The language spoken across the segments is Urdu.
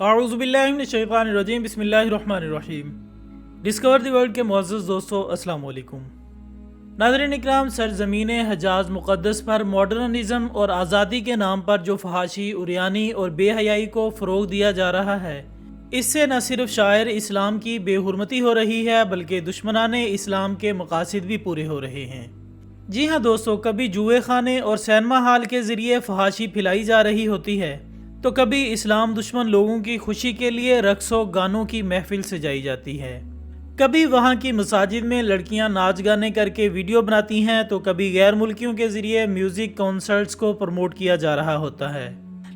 اعوذ باللہ من الشیطان الرجیم، بسم اللہ الرحمن الرحیم۔ ڈسکور دی ورلڈ کے معزز دوستو، السلام علیکم۔ ناظرین اکرام، سرزمین حجاز مقدس پر ماڈرنزم اور آزادی کے نام پر جو فحاشی، عریانی اور بے حیائی کو فروغ دیا جا رہا ہے، اس سے نہ صرف شاعر اسلام کی بے حرمتی ہو رہی ہے بلکہ دشمنان اسلام کے مقاصد بھی پورے ہو رہے ہیں۔ جی ہاں دوستو، کبھی جوئے خانے اور سینما ہال کے ذریعے فحاشی پھیلائی جا رہی ہوتی ہے، تو کبھی اسلام دشمن لوگوں کی خوشی کے لیے رقص و گانوں کی محفل سجائی جاتی ہے۔ کبھی وہاں کی مساجد میں لڑکیاں ناچ گانے کر کے ویڈیو بناتی ہیں، تو کبھی غیر ملکیوں کے ذریعے میوزک کنسرٹس کو پروموٹ کیا جا رہا ہوتا ہے۔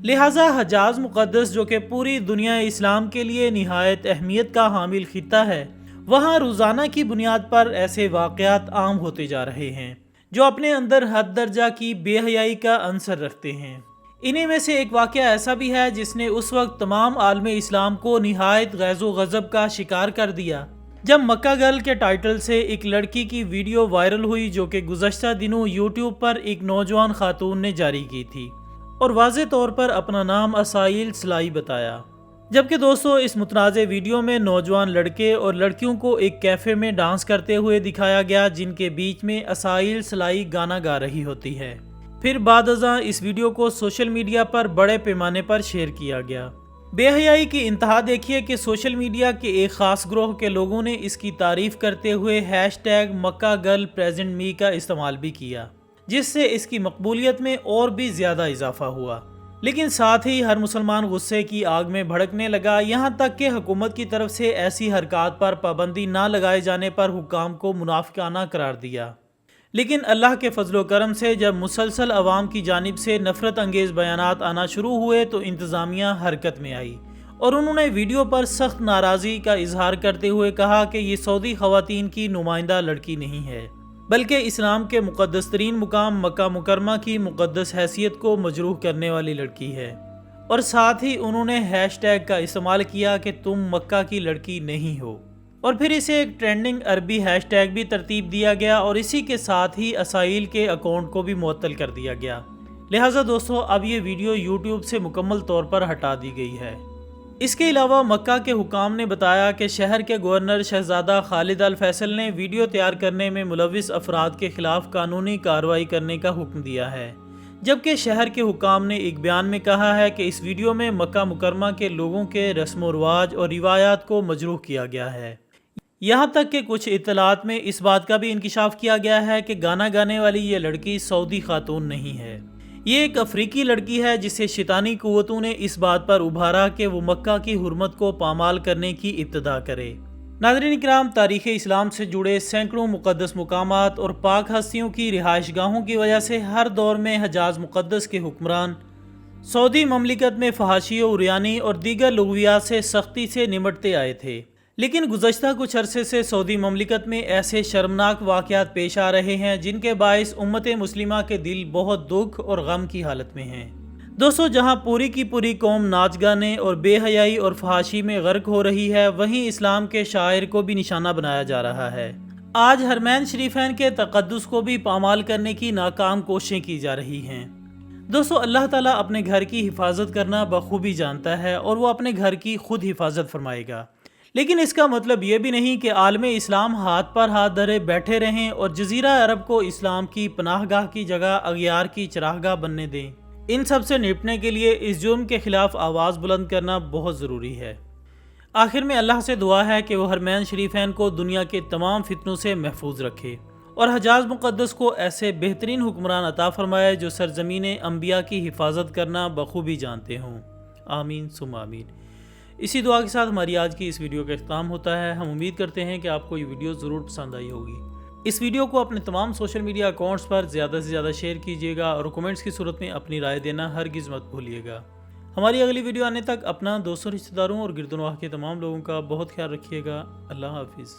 لہٰذا حجاز مقدس، جو کہ پوری دنیا اسلام کے لیے نہایت اہمیت کا حامل خطہ ہے، وہاں روزانہ کی بنیاد پر ایسے واقعات عام ہوتے جا رہے ہیں جو اپنے اندر حد درجہ کی بے حیائی کا عنصر رکھتے ہیں۔ انہی میں سے ایک واقعہ ایسا بھی ہے جس نے اس وقت تمام عالم اسلام کو نہایت غیظ و غضب کا شکار کر دیا، جب مکہ گرل کے ٹائٹل سے ایک لڑکی کی ویڈیو وائرل ہوئی جو کہ گزشتہ دنوں یوٹیوب پر ایک نوجوان خاتون نے جاری کی تھی اور واضح طور پر اپنا نام اسائل سلائی بتایا۔ جبکہ دوستو، اس متنازع ویڈیو میں نوجوان لڑکے اور لڑکیوں کو ایک کیفے میں ڈانس کرتے ہوئے دکھایا گیا، جن کے بیچ میں اسائل سلائی گانا گا رہی ہوتی ہے۔ پھر بعد ازاں اس ویڈیو کو سوشل میڈیا پر بڑے پیمانے پر شیئر کیا گیا۔ بے حیائی کی انتہا دیکھیے کہ سوشل میڈیا کے ایک خاص گروہ کے لوگوں نے اس کی تعریف کرتے ہوئے ہیش ٹیگ مکہ گرل پریزنٹ می کا استعمال بھی کیا، جس سے اس کی مقبولیت میں اور بھی زیادہ اضافہ ہوا۔ لیکن ساتھ ہی ہر مسلمان غصے کی آگ میں بھڑکنے لگا، یہاں تک کہ حکومت کی طرف سے ایسی حرکات پر پابندی نہ لگائے جانے پر حکام کو منافقانہ قرار دیا۔ لیکن اللہ کے فضل و کرم سے جب مسلسل عوام کی جانب سے نفرت انگیز بیانات آنا شروع ہوئے تو انتظامیہ حرکت میں آئی اور انہوں نے ویڈیو پر سخت ناراضی کا اظہار کرتے ہوئے کہا کہ یہ سعودی خواتین کی نمائندہ لڑکی نہیں ہے، بلکہ اسلام کے مقدس ترین مقام مکہ مکرمہ کی مقدس حیثیت کو مجروح کرنے والی لڑکی ہے۔ اور ساتھ ہی انہوں نے ہیش ٹیگ کا استعمال کیا کہ تم مکہ کی لڑکی نہیں ہو، اور پھر اسے ایک ٹرینڈنگ عربی ہیش ٹیگ بھی ترتیب دیا گیا اور اسی کے ساتھ ہی اسائل کے اکاؤنٹ کو بھی معطل کر دیا گیا۔ لہٰذا دوستو، اب یہ ویڈیو یوٹیوب سے مکمل طور پر ہٹا دی گئی ہے۔ اس کے علاوہ مکہ کے حکام نے بتایا کہ شہر کے گورنر شہزادہ خالد الفیصل نے ویڈیو تیار کرنے میں ملوث افراد کے خلاف قانونی کارروائی کرنے کا حکم دیا ہے، جبکہ شہر کے حکام نے ایک بیان میں کہا ہے کہ اس ویڈیو میں مکہ مکرمہ کے لوگوں کے رسم و رواج اور روایات کو مجروح کیا گیا ہے۔ یہاں تک کہ کچھ اطلاعات میں اس بات کا بھی انکشاف کیا گیا ہے کہ گانا گانے والی یہ لڑکی سعودی خاتون نہیں ہے، یہ ایک افریقی لڑکی ہے جسے شیطانی قوتوں نے اس بات پر ابھارا کہ وہ مکہ کی حرمت کو پامال کرنے کی ابتدا کرے۔ ناظرین اکرام، تاریخ اسلام سے جڑے سینکڑوں مقدس مقامات اور پاک ہستیوں کی رہائش گاہوں کی وجہ سے ہر دور میں حجاز مقدس کے حکمران سعودی مملکت میں فحاشی و عریانی اور دیگر لغویات سے سختی سے نمٹتے آئے تھے۔ لیکن گزشتہ کچھ عرصے سے سعودی مملکت میں ایسے شرمناک واقعات پیش آ رہے ہیں جن کے باعث امت مسلمہ کے دل بہت دکھ اور غم کی حالت میں ہیں۔ دوستو، جہاں پوری کی پوری قوم ناچ گانے اور بے حیائی اور فحاشی میں غرق ہو رہی ہے، وہیں اسلام کے شاعر کو بھی نشانہ بنایا جا رہا ہے۔ آج حرمین شریفین کے تقدس کو بھی پامال کرنے کی ناکام کوششیں کی جا رہی ہیں۔ دوستو، اللہ تعالیٰ اپنے گھر کی حفاظت کرنا بخوبی جانتا ہے اور وہ اپنے گھر کی خود حفاظت فرمائے گا، لیکن اس کا مطلب یہ بھی نہیں کہ عالم اسلام ہاتھ پر ہاتھ دھرے بیٹھے رہیں اور جزیرہ عرب کو اسلام کی پناہ گاہ کی جگہ اغیار کی چراہ گاہ بننے دیں۔ ان سب سے نپٹنے کے لیے اس جرم کے خلاف آواز بلند کرنا بہت ضروری ہے۔ آخر میں اللہ سے دعا ہے کہ وہ حرمین شریفین کو دنیا کے تمام فتنوں سے محفوظ رکھے اور حجاز مقدس کو ایسے بہترین حکمران عطا فرمائے جو سرزمین انبیاء کی حفاظت کرنا بخوبی جانتے ہوں۔ آمین ثم آمین۔ اسی دعا کے ساتھ ہماری آج کی اس ویڈیو کا اختتام ہوتا ہے۔ ہم امید کرتے ہیں کہ آپ کو یہ ویڈیو ضرور پسند آئی ہوگی۔ اس ویڈیو کو اپنے تمام سوشل میڈیا اکاؤنٹس پر زیادہ سے زیادہ شیئر کیجیے گا اور کمنٹس کی صورت میں اپنی رائے دینا ہرگز مت بھولیے گا۔ ہماری اگلی ویڈیو آنے تک اپنا دوستوں، رشتہ داروں اور گرد و نواح کے تمام لوگوں کا بہت خیال رکھیے گا۔ اللہ حافظ۔